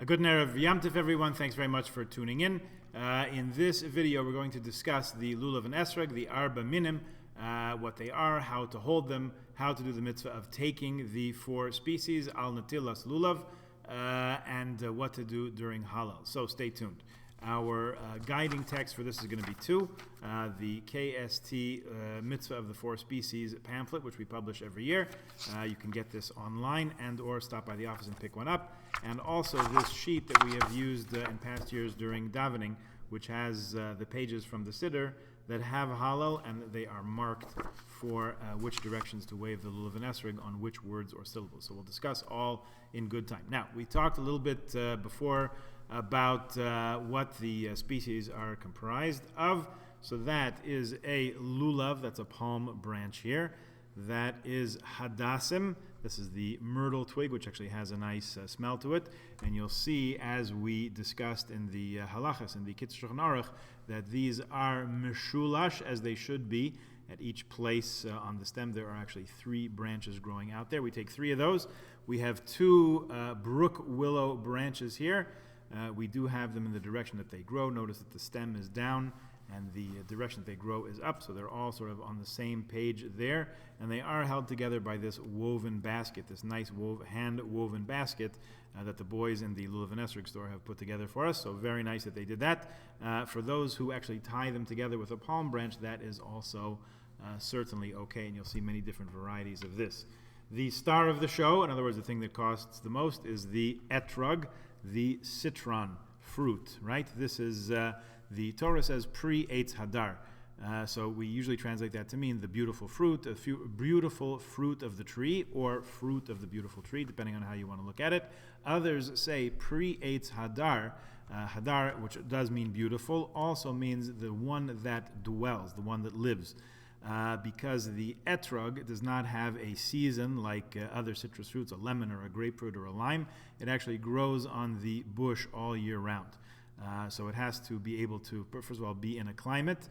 A good Erev Yom Tov, everyone. Thanks very much for tuning in. In this video, we're going to discuss the Lulav and Etrog, the Arba Minim, what they are, how to hold them, how to do the mitzvah of taking the four species, Al Natilas Lulav, and what to do during Halal. So stay tuned. Our guiding text for this is going to be two. The KST Mitzvah of the Four Species pamphlet, which we publish every year. You can get this online and or stop by the office and pick one up. And also this sheet that we have used in past years during davening, which has the pages from the Siddur that have halal, and they are marked for which directions to wave the Lulav and Etrog on which words or syllables. So we'll discuss all in good time. Now, we talked a little bit before about what the species are comprised of. So that is a lulav, that's a palm branch here. That is hadassim, this is the myrtle twig, which actually has a nice smell to it. And you'll see, as we discussed in the halachas, in the Kitzur Shulchan Aruch, that these are meshulash, as they should be. At each place on the stem, there are actually three branches growing out there. We take three of those. We have two brook willow branches here. We do have them in the direction that they grow. Notice that the stem is down and the direction that they grow is up, so they're all sort of on the same page there, and they are held together by this woven basket, this nice hand-woven basket that the boys in the Lulav and Etrog store have put together for us. So very nice that they did that. For those who actually tie them together with a palm branch, that is also certainly okay, and you'll see many different varieties of this. The star of the show, in other words, the thing that costs the most, is the etrog, the citron fruit, right? This is, the Torah says, pre-Eitz Hadar. So we usually translate that to mean the beautiful fruit, beautiful fruit of the tree, or fruit of the beautiful tree, depending on how you want to look at it. Others say pre-Eitz Hadar. Hadar, which does mean beautiful, also means the one that dwells, the one that lives. Because the etrog does not have a season like other citrus fruits, a lemon or a grapefruit or a lime. It actually grows on the bush all year round. So it has to be able to, first of all, be in a climate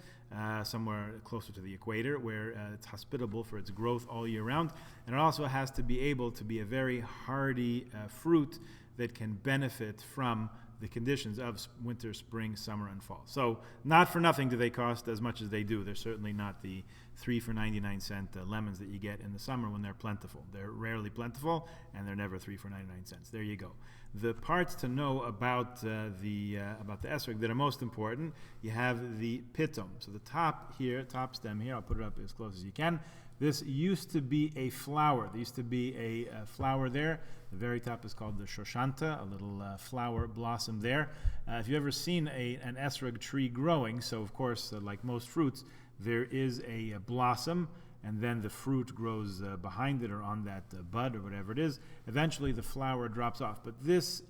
somewhere closer to the equator where it's hospitable for its growth all year round. And it also has to be able to be a very hardy fruit that can benefit from the conditions of winter, spring, summer, and fall. So not for nothing do they cost as much as they do. They're certainly not the 3 for 99 cent lemons that you get in the summer when they're plentiful. They're rarely plentiful, and they're never 3 for 99 cents. There you go. The parts to know about the etrog that are most important, you have the pitom. So the top here, top stem here, I'll put it up as close as you can. This used to be a flower. There used to be a flower there. The very top is called the shoshanta, a little flower blossom there. If you've ever seen an etrog tree growing, so of course, like most fruits, there is a blossom, and then the fruit grows behind it or on that bud or whatever it is. Eventually, the flower drops off. But this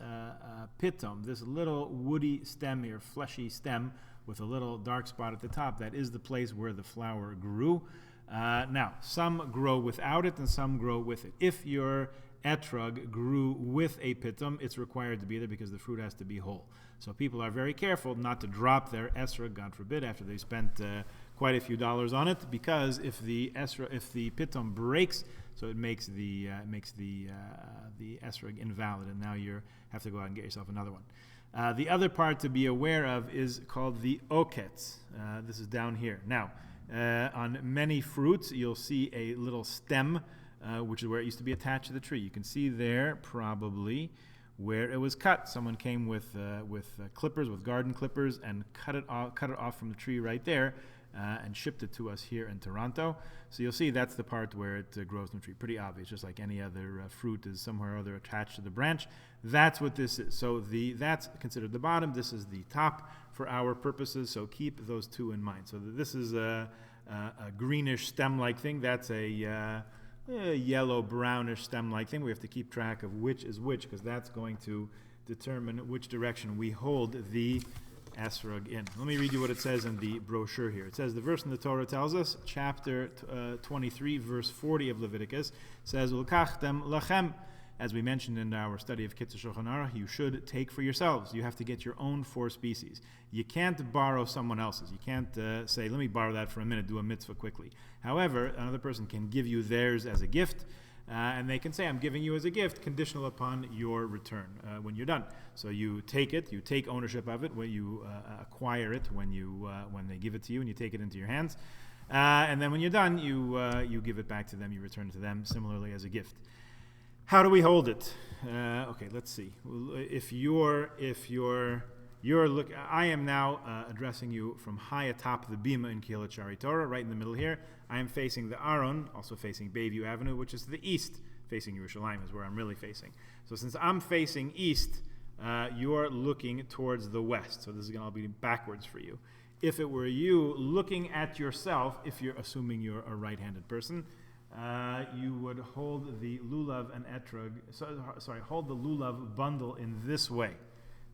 pitom, this little woody stem here, fleshy stem with a little dark spot at the top, that is the place where the flower grew. Now, some grow without it and some grow with it. If your etrog grew with a pitom, it's required to be there because the fruit has to be whole. So people are very careful not to drop their etrog, God forbid, after they spent quite a few dollars on it, because if the pitom breaks, so it makes the etrog invalid, and now you have to go out and get yourself another one. The other part to be aware of is called the oketz. This is down here. Now, on many fruits, you'll see a little stem, which is where it used to be attached to the tree. You can see there probably where it was cut. Someone came with clippers, with garden clippers, and cut it off from the tree right there, and shipped it to us here in Toronto. So you'll see that's the part where it grows in the tree. Pretty obvious, just like any other fruit is somewhere or other attached to the branch. That's what this is. So that's considered the bottom. This is the top for our purposes, so keep those two in mind. So this is a greenish stem-like thing. That's a yellow-brownish stem-like thing. We have to keep track of which is which, because that's going to determine which direction we hold the etrog in. Let me read you what it says in the brochure here. It says, the verse in the Torah tells us, chapter 23, verse 40 of Leviticus, says, Ulkachtem lachem. As we mentioned in our study of Kitzur Shulchan Aruch, you should take for yourselves. You have to get your own four species. You can't borrow someone else's. You can't say, let me borrow that for a minute, do a mitzvah quickly. However, another person can give you theirs as a gift. and they can say, I'm giving you as a gift, conditional upon your return when you're done. So you take it, you take ownership of it, when you acquire it, when they give it to you and you take it into your hands. And then when you're done, you give it back to them, you return it to them, similarly as a gift. How do we hold it? Okay, let's see. If you're I am now addressing you from high atop the bima in Kehilat Shari Torah, right in the middle here. I am facing the Aron, also facing Bayview Avenue, which is to the east, facing Yerushalayim is where I'm really facing. So since I'm facing east, you're looking towards the west. So this is going to be backwards for you. If it were you looking at yourself, if you're assuming you're a right-handed person, you would hold the Lulav and Etrog, hold the Lulav bundle in this way.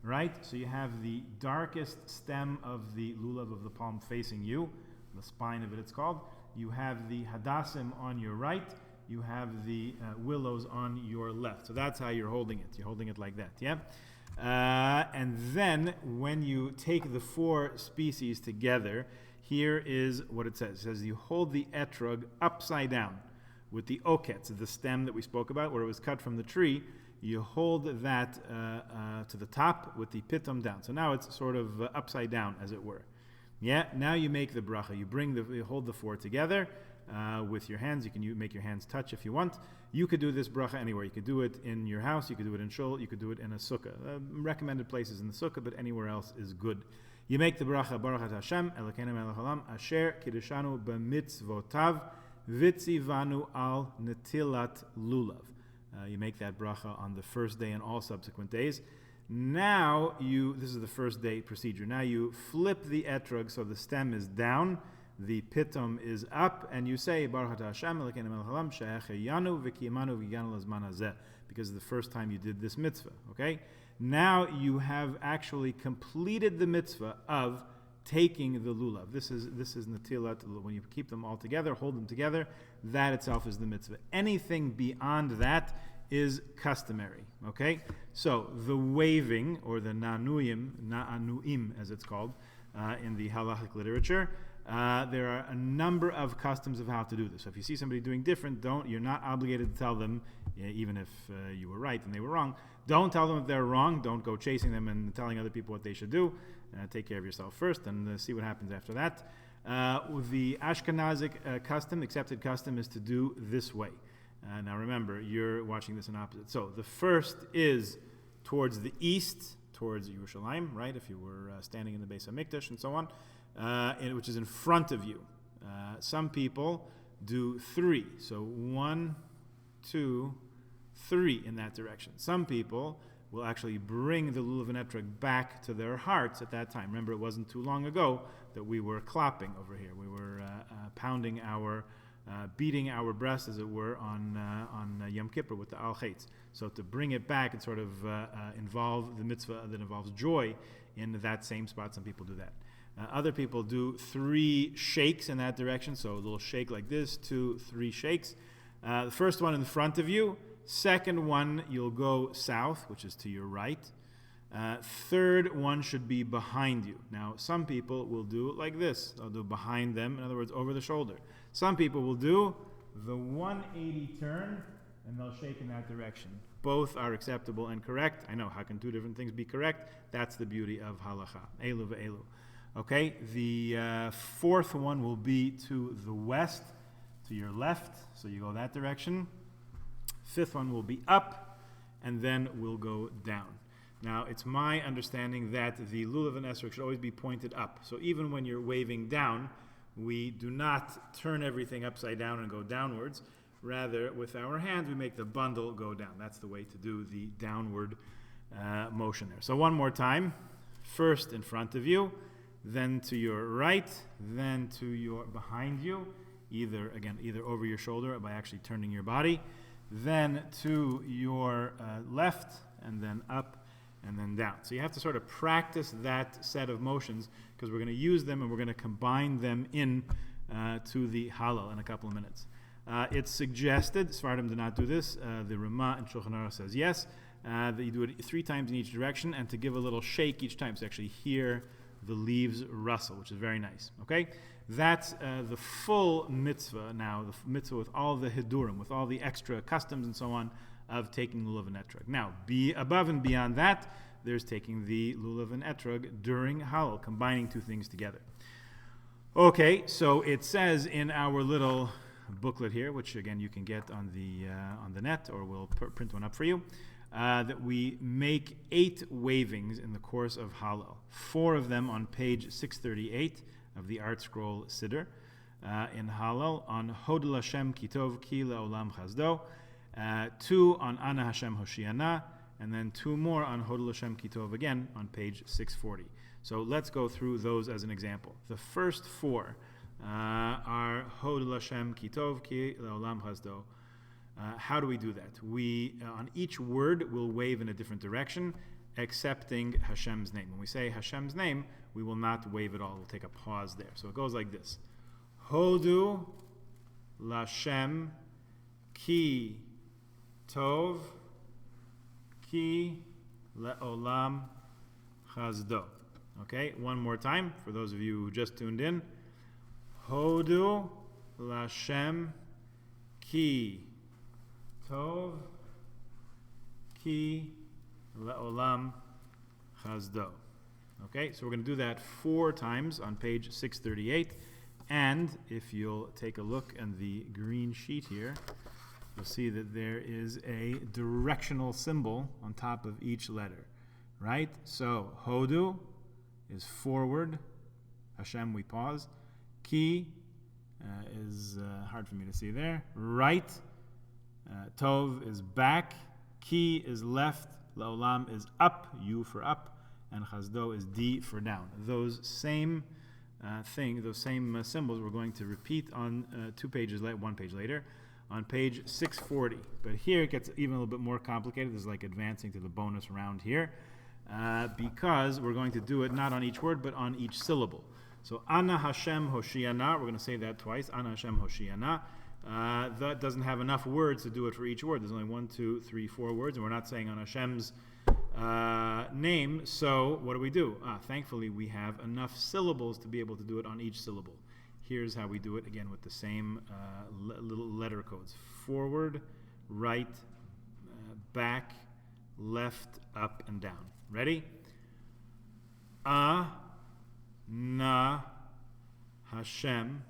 Right? So you have the darkest stem of the lulav of the palm facing you, the spine of it it's called. You have the hadassim on your right. You have the willows on your left. So that's how you're holding it. You're holding it like that, yeah? And then when you take the four species together, here is what it says. It says you hold the etrog upside down with the oketz, the stem that we spoke about, where it was cut from the tree. You hold that to the top with the pitum down. So now it's sort of upside down, as it were. Yeah. Now you make the bracha. You hold the four together with your hands. You can make your hands touch if you want. You could do this bracha anywhere. You could do it in your house. You could do it in shul. You could do it in a sukkah. Recommended places in the sukkah, but anywhere else is good. You make the bracha Baruch Ata Hashem Elokeinu melech haolam asher kiddushanu b'mitzvotav vitzivanu al netilat lulav. You make that bracha on the first day and all subsequent days. Now this is the first day procedure. Now you flip the etrog so the stem is down, the pitum is up, and you say Baruch Ata Hashem Elokeinu melech haolam she'echeyanu v'kiyamanu v'yiganu lazman hazeh, because it's the first time you did this mitzvah. Okay. Now you have actually completed the mitzvah of taking the lulav. This is netilat. When you keep them all together, hold them together, that itself is the mitzvah. Anything beyond that is customary. Okay? So the waving, or the na'anuim as it's called in the halachic literature, there are a number of customs of how to do this. So if you see somebody doing different, you're not obligated to tell them, even if you were right and they were wrong. Don't tell them if they're wrong. Don't go chasing them and telling other people what they should do. Take care of yourself first and see what happens after that. The Ashkenazic accepted custom is to do this way. Now remember, you're watching this in opposite. So the first is towards the east, towards Yerushalayim, right? If you were standing in the Beis HaMikdash and so on, which is in front of you. Some people do three. So 1, 2, 3 in that direction. Some people will actually bring the Lulav and Etrog back to their hearts at that time. Remember, it wasn't too long ago that we were clapping over here. We were pounding beating our breast, as it were, on Yom Kippur with the Al Chetz. So to bring it back and sort of involve the mitzvah that involves joy in that same spot, some people do that. Other people do 3 shakes in that direction. So a little shake like this, 2, 3 shakes. The first one in front of you. Second one, you'll go south, which is to your right. Third one should be behind you. Now, some people will do it like this. They'll do behind them, in other words, over the shoulder. Some people will do the 180 turn, and they'll shake in that direction. Both are acceptable and correct. I know, how can 2 different things be correct? That's the beauty of halacha. Elu ve'elu. Okay, the fourth one will be to the west, to your left, so you go that direction. Fifth one will be up, and then we'll go down. Now, it's my understanding that the Lulav and Etrog should always be pointed up. So even when you're waving down, we do not turn everything upside down and go downwards. Rather, with our hands, we make the bundle go down. That's the way to do the downward motion there. So one more time. First in front of you, then to your right, then to your behind you, either over your shoulder or by actually turning your body. Then to your left, and then up, and then down. So you have to sort of practice that set of motions, because we're going to use them and we're going to combine them in to the Hallel in a couple of minutes. It's suggested, Sfardim do not do this, the Ramah and Shulchan Aruch says yes, that you do it 3 times in each direction, and to give a little shake each time. So actually hear the leaves rustle, which is very nice. Okay, that's the full mitzvah now, the mitzvah with all the hidurim, with all the extra customs and so on of taking lulav and etrog. Now, above and beyond that, there's taking the lulav and etrog during Hallel, combining two things together. Okay, so it says in our little booklet here, which again you can get on the net, or we'll print one up for you, that we make 8 wavings in the course of Hallel. 4 of them on page 638 of the Art Scroll Siddur in Hallel, on Hodel Hashem Kitov Ki Le'olam Chazdo, 2 on Ana Hashem Hoshiana, and then 2 more on Hodel Hashem Kitov again on page 640. So let's go through those as an example. The first 4 are Hodel Hashem Kitov Ki Le'olam Chazdo. How do we do that? We, on each word, will wave in a different direction, excepting Hashem's name. When we say Hashem's name, we will not wave at all. We'll take a pause there. So it goes like this. Hodu Lashem Ki Tov Ki Le'olam Chazdo. Okay, one more time for those of you who just tuned in. Hodu Lashem Ki Tov Ki Le'olam Chazdo. Okay, so we're going to do that 4 times on page 638. And if you'll take a look on the green sheet here, you'll see that there is a directional symbol on top of each letter, right? So Hodu is forward. Hashem, we pause. Ki is hard for me to see there. Right. Tov is back. Ki is left. Le'olam is up. U for up. And Chazdo is D for down. Those same symbols we're going to repeat on 2 pages later, 1 page later, on page 640. But here it gets even a little bit more complicated. There's like advancing to the bonus round here, because we're going to do it not on each word, but on each syllable. So Ana Hashem Hoshiana, we're going to say that twice. Ana Hashem Hoshiana. That doesn't have enough words to do it for each word. There's only 1, 2, 3, 4 words, and we're not saying on Hashem's name. So what do? Thankfully, we have enough syllables to be able to do it on each syllable. Here's how we do it again with the same little letter codes: forward, right, back, left, up, and down. Ready? Na Hashem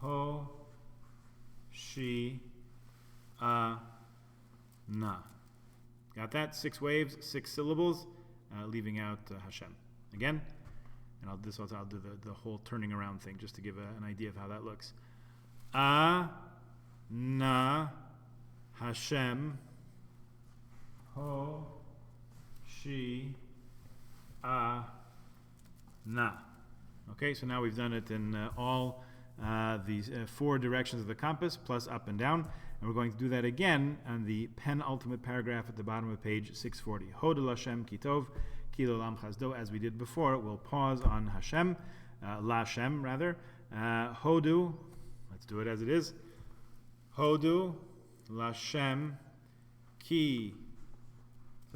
Ho Shi Na. Got that? 6 waves, 6 syllables, leaving out Hashem. Again, and I'll do the whole turning around thing just to give an idea of how that looks. Na Hashem Ho Shi Na. Okay, so now we've done it in all these 4 directions of the compass, plus up and down. And we're going to do that again on the penultimate paragraph at the bottom of page 640. Hodel Hashem Kitov Ki Le'olam Chazdo. As we did before, we'll pause on Hashem, Lashem rather. Hodu, let's do it as it is. Hodu Lashem Ki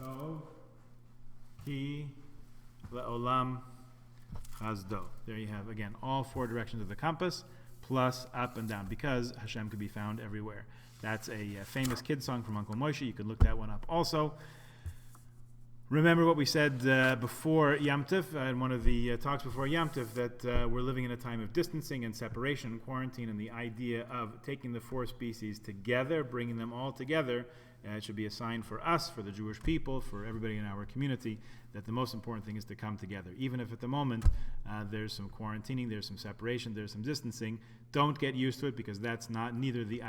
Tov Ki Le'olam Chazdo. There you have, again, all 4 directions of the compass, plus up and down, because Hashem could be found everywhere. That's a famous kid song from Uncle Moshe. You can look that one up also. Remember what we said before Yom Tov, in one of the talks before Yom Tov, that we're living in a time of distancing and separation and quarantine, and the idea of taking the 4 species together, bringing them all together, it should be a sign for us, for the Jewish people, for everybody in our community, that the most important thing is to come together. Even if at the moment there's some quarantining, there's some separation, there's some distancing, don't get used to it, because that's not neither the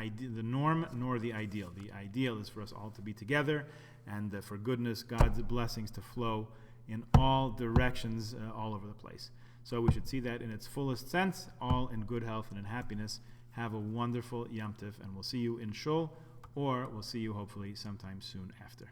norm nor the ideal. The ideal is for us all to be together, and for goodness, God's blessings to flow in all directions, all over the place. So we should see that in its fullest sense, all in good health and in happiness. Have a wonderful Yom Tov, and we'll see you in Shul, or we'll see you hopefully sometime soon after.